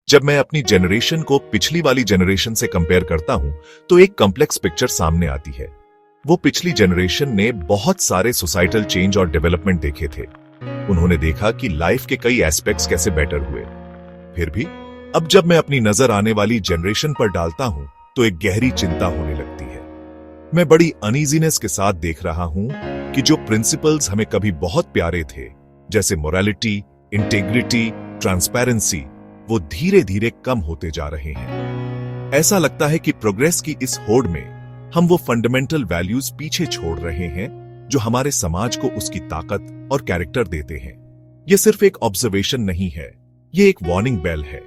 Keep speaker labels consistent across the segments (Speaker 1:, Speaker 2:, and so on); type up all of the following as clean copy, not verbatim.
Speaker 1: जब मैं अपनी जनरेशन को पिछली वाली जनरेशन से कंपेयर करता हूं तो एक कॉम्प्लेक्स पिक्चर सामने आती है। वो पिछली जनरेशन ने बहुत सारे सोसाइटल चेंज और डेवलपमेंट देखे थे। उन्होंने देखा कि लाइफ के कई एस्पेक्ट्स कैसे बेटर हुए। फिर भी अब जब मैं अपनी नजर आने वाली जनरेशन पर डालता हूं तो एक गहरी चिंता होने लगती है। मैं बड़ी अनईजीनेस के साथ देख रहा हूं कि जो प्रिंसिपल्स हमें कभी बहुत प्यारे थे, जैसे मोरालिटी, इंटेग्रिटी, ट्रांसपेरेंसी, वो धीरे धीरे कम होते जा रहे हैं। ऐसा लगता है कि प्रोग्रेस की इस होड़ में हम वो फंडामेंटल वैल्यूज पीछे छोड़ रहे हैं जो हमारे समाज को उसकी ताकत और कैरेक्टर देते हैं। ये सिर्फ एक ऑब्जर्वेशन नहीं है, ये एक वार्निंग बेल है।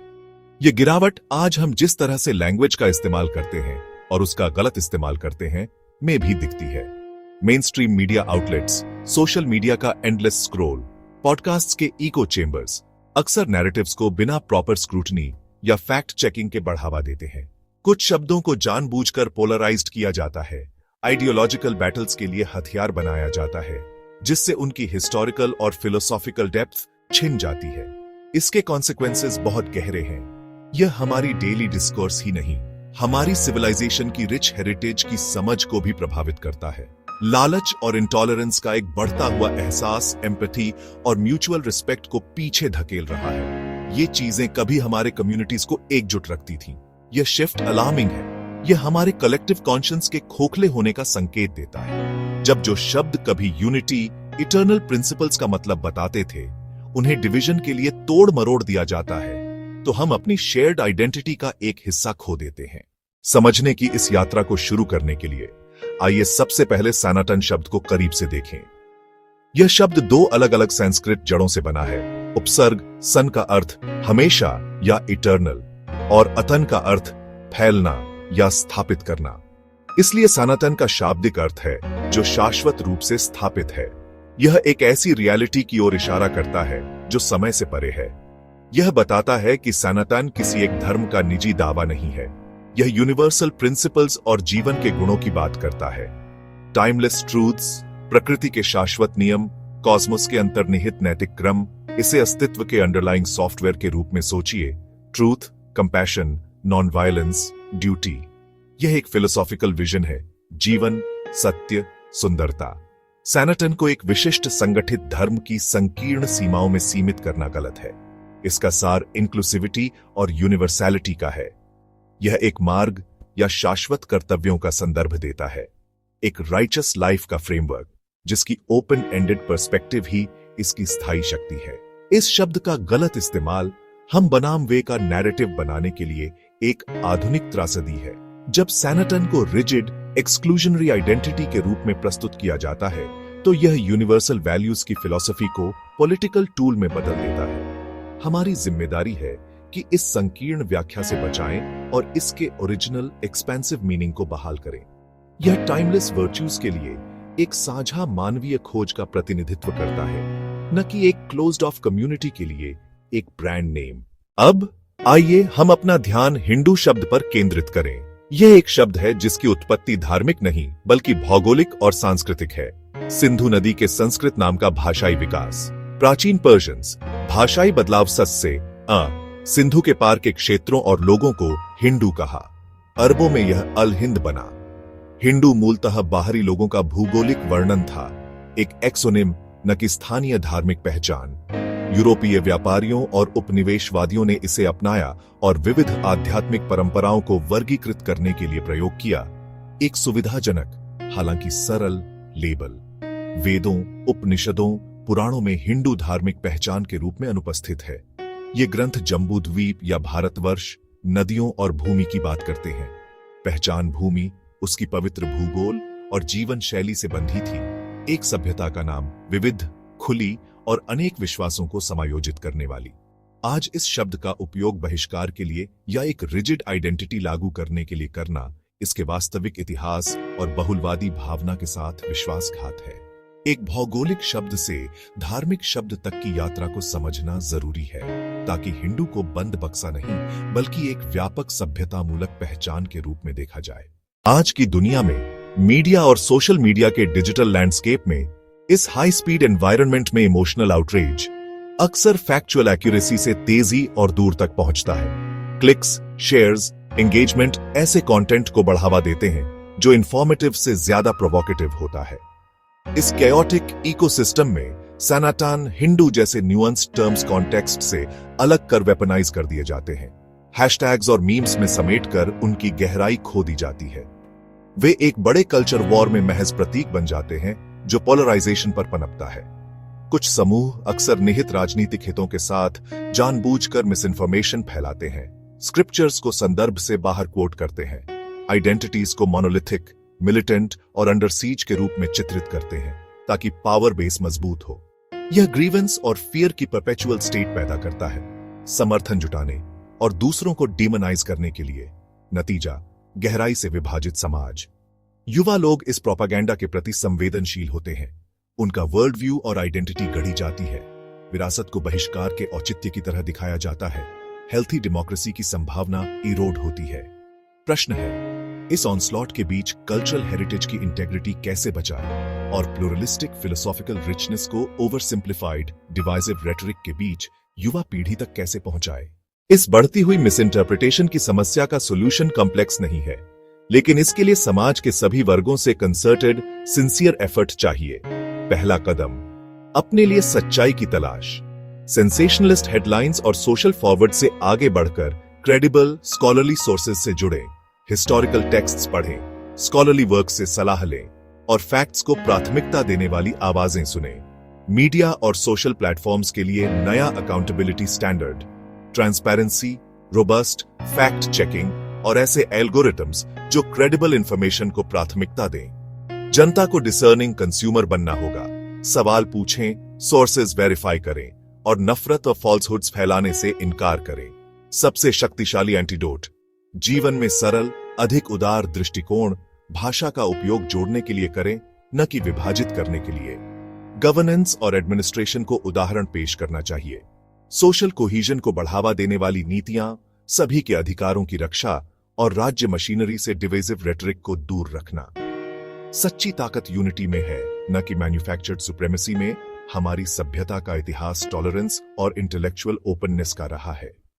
Speaker 1: ये गिरावट आज हम जिस तरह से लैंग्वेज का इस्तेमाल करते हैं और उसका गलत इस्तेमाल करते हैं में भी दिखती है। Main stream media outlets, social media का एंडलेस स्क्रॉल, पॉडकास्ट्स के इको चेंबर्स अक्सर नैरेटिव्स को बिना प्रॉपर स्क्रूटनी या फैक्ट चेकिंग के बढ़ावा देते हैं। कुछ शब्दों को जानबूझकर पोलराइज्ड किया जाता है, आइडियोलॉजिकल बैटल्स के लिए हथियार बनाया जाता है, जिससे उनकी हिस्टोरिकल और फिलोसॉफिकल डेप्थ छिन जाती है। इसके कॉन्सिक्वेंसेस बहुत गहरे हैं। यह हमारी डेली डिस्कोर्स ही नहीं, हमारी सिविलाइजेशन की रिच हेरिटेज की समझ को भी प्रभावित करता है। लालच और इंटॉलरेंस का एक बढ़ता हुआ एहसास एम्पैथी और म्यूचुअल रिस्पेक्ट को पीछे धकेल रहा है। ये चीजें कभी हमारे कम्युनिटीज को एकजुट रखती थीं। यह शिफ्ट अलार्मिंग है। यह हमारे कलेक्टिव कॉन्शियंस के खोखले होने का संकेत देता है। जब जो शब्द कभी यूनिटी, इटर्नल प्रिंसिपल्स का मतलब बताते थे, उन्हें डिवीजन के लिए तोड़ मरोड़ दिया जाता है, तो हम अपनी शेयर्ड आइडेंटिटी का एक हिस्सा खो देते हैं। समझने की इस यात्रा को शुरू करने के लिए आइए सबसे पहले सनातन शब्द को करीब से देखें। यह शब्द दो अलग अलग संस्कृत जड़ों से बना है। उपसर्ग सन का अर्थ हमेशा या इटर्नल और अतन का अर्थ फैलना या स्थापित करना। इसलिए सनातन का शाब्दिक अर्थ है जो शाश्वत रूप से स्थापित है। यह एक ऐसी रियलिटी की ओर इशारा करता है जो समय से परे है। यह बताता है कि सनातन किसी एक धर्म का निजी दावा नहीं है। यह यूनिवर्सल प्रिंसिपल्स और जीवन के गुणों की बात करता है। टाइमलेस ट्रूथ्स, प्रकृति के शाश्वत नियम, कॉस्मोस के अंतर्निहित नैतिक क्रम, इसे अस्तित्व के अंडरलाइंग सॉफ्टवेयर के रूप में सोचिए। Truth, compassion, non violence, duty. यह एक फिलोसॉफिकल विजन है। जीवन, सत्य, सुंदरता। सनातन को एक विशिष्ट संगठित धर्म की संकीर्ण सीमाओं में सीमित करना गलत है। इसका सार इंक्लूसिविटी और यूनिवर्सैलिटी का है। यह एक मार्ग या शाश्वत कर्तव्यों का संदर्भ देता है, एक राइचस लाइफ का फ्रेमवर्क, जिसकी ओपन एंडेड पर्सपेक्टिव ही इसकी स्थायी शक्ति है। इस शब्द का गलत इस्तेमाल हम बनाम वे का नैरेटिव बनाने के लिए एक आधुनिक त्रासदी है। जब सनातन को रिजिड, एक्सक्लूजनरी आइडेंटिटी के रूप में प्रस्तुत किया जाता है, तो यह यूनिवर्सल वैल्यूज की फिलॉसफी को पॉलिटिकल टूल में बदल देता है। हमारी जिम्मेदारी है कि इस संकीर्ण व्याख्या से बचाएं और इसके ओरिजिनल एक्सपेंसिव मीनिंग को बहाल करें। यह टाइमलेस वर्च्यूज के लिए एक साझा मानवीय खोज का प्रतिनिधित्व करता है, न कि एक क्लोज्ड ऑफ कम्युनिटी के लिए एक ब्रांड नेम। अब आइए हम अपना ध्यान हिंदू शब्द पर केंद्रित करें। यह एक शब्द है जिसकी उत्पत्ति धार्मिक नहीं बल्कि भौगोलिक और सांस्कृतिक है। सिंधु नदी के संस्कृत नाम का भाषाई विकास, प्राचीन पर्शियंस, भाषाई बदलाव सस से सिंधु के पार के क्षेत्रों और लोगों को हिंदू कहा। अरबों में यह अल हिंद बना। हिंदू मूलतः बाहरी लोगों का भूगोलिक वर्णन था, एक एक्सोनिम, न कि स्थानीय धार्मिक पहचान। यूरोपीय व्यापारियों और उपनिवेशवादियों ने इसे अपनाया और विविध आध्यात्मिक परंपराओं को वर्गीकृत करने के लिए प्रयोग किया। एक सुविधाजनक, हालांकि सरल लेबल। वेदों, उपनिषदों, पुराणों में हिंदू धार्मिक पहचान के रूप में अनुपस्थित है। ये ग्रंथ जम्बूद्वीप या भारतवर्ष, नदियों और भूमि की बात करते हैं। पहचान भूमि, उसकी पवित्र भूगोल और जीवन शैली से बंधी थी। एक सभ्यता का नाम विविध, खुली और अनेक विश्वासों को समायोजित करने वाली। आज इस शब्द का उपयोग बहिष्कार के लिए या एक रिजिड आइडेंटिटी लागू करने के लिए करना, इसके वास्तविक इतिहास और बहुलवादी भावना के साथ विश्वासघात है। एक भौगोलिक शब्द से धार्मिक शब्द तक की यात्रा को समझना जरूरी है, ताकि हिंदू को बंद बक्सा नहीं बल्कि एक व्यापक सभ्यतामूलक पहचान के रूप में देखा जाए। आज की दुनिया में मीडिया और सोशल मीडिया के डिजिटल लैंडस्केप में, इस हाई स्पीड एनवायरनमेंट में इमोशनल आउटरीच, अक्सर फैक्चुअल एक्यूरेसी से तेजी और दूर तक पहुंचता है। क्लिक्स, शेयर्स, एंगेजमेंट ऐसे कंटेंट को बढ़ावा देते हैं जो इंफॉर्मेटिव से ज्यादा प्रोवोकेटिव होता है। इस कैओटिक इकोसिस्टम में सनातन हिंदू जैसे न्यूअंस्ड टर्म्स कॉन्टेक्स्ट से अलग कर वेपनाइज कर दिए जाते हैं। हैशटैग्स और मीम्स में समेटकर उनकी गहराई खो दी जाती है। वे एक बड़े कल्चर वॉर में महज प्रतीक बन जाते हैं जो पोलराइजेशन पर पनपता है। कुछ समूह अक्सर निहित राजनीतिक हितों के साथ जानबूझकर मिसइंफॉर्मेशन फैलाते हैं, स्क्रिप्चर्स को संदर्भ से बाहर कोट करते हैं, आइडेंटिटीज को मोनोलिथिक, मिलिटेंट और अंडर सीज के रूप में चित्रित करते हैं ताकि पावर बेस मजबूत हो। यह ग्रीवेंस और फियर की परपेचुअल स्टेट पैदा करता है, समर्थन जुटाने और दूसरों को डीमोनाइज करने के लिए। नतीजा, गहराई से विभाजित समाज। युवा लोग इस प्रोपागेंडा के प्रति संवेदनशील होते हैं। उनका वर्ल्ड व्यू और आइडेंटिटी गढ़ी जाती है। विरासत को बहिष्कार के औचित्य की तरह दिखाया जाता है। हेल्थी डेमोक्रेसी की संभावना इरोड होती है। प्रश्न है, इस ऑनस्लॉट के बीच कल्चरल हेरिटेज की इंटेग्रिटी कैसे बचाएं और प्लूरलिस्टिक फिलोसॉफिकल रिचनेस को ओवर सिंप्लीफाइड डिवाइसिव रेटरिक के बीच युवा पीढ़ी तक कैसे पहुंचाए? इस बढ़ती हुई मिसइंटरप्रिटेशन की समस्या का सोल्यूशन कॉम्प्लेक्स नहीं है, लेकिन इसके लिए समाज के सभी वर्गों से कंसर्टेड, सिंसियर एफर्ट चाहिए। पहला कदम, अपने लिए सच्चाई की तलाश। सेंसेशनलिस्ट हेडलाइंस और सोशल फॉरवर्ड से आगे बढ़कर क्रेडिबल, स्कॉलरली सोर्सेज से जुड़ें, हिस्टोरिकल टेक्स्ट्स पढ़ें, स्कॉलरली वर्क से सलाह लें और फैक्ट्स को प्राथमिकता देने वाली आवाजें सुनें। मीडिया और सोशल प्लेटफॉर्म्स के लिए नया accountability standard, transparency, robust fact checking और ऐसे एल्गोरिथम्स जो क्रेडिबल इंफॉर्मेशन को प्राथमिकता दें। जनता को डिसर्निंग कंज्यूमर बनना होगा। सवाल पूछें, सोर्सेज वेरीफाई करें और नफरत और फॉल्सहुड्स फैलाने से इनकार करें। सबसे शक्तिशाली एंटीडोट, जीवन में सरल, अधिक उदार दृष्टिकोण, भाषा का उपयोग जोड़ने के लिए करें, न कि विभाजित करने के लिए। गवर्नेंस और एडमिनिस्ट्रेशन को उदाहरण पेश करना चाहिए। सोशल कोहीजन को बढ़ावा देने वाली नीतियां, सभी के अधिकारों की रक्षा और राज्य मशीनरी से डिविजिव रेटरिक को दूर रखना। सच्ची ताकत यूनिटी में है, न कि मैन्युफैक्चर्ड सुप्रेमेसी में। हमारी सभ्यता का इतिहास टॉलरेंस और इंटेलेक्चुअल ओपननेस का रहा है।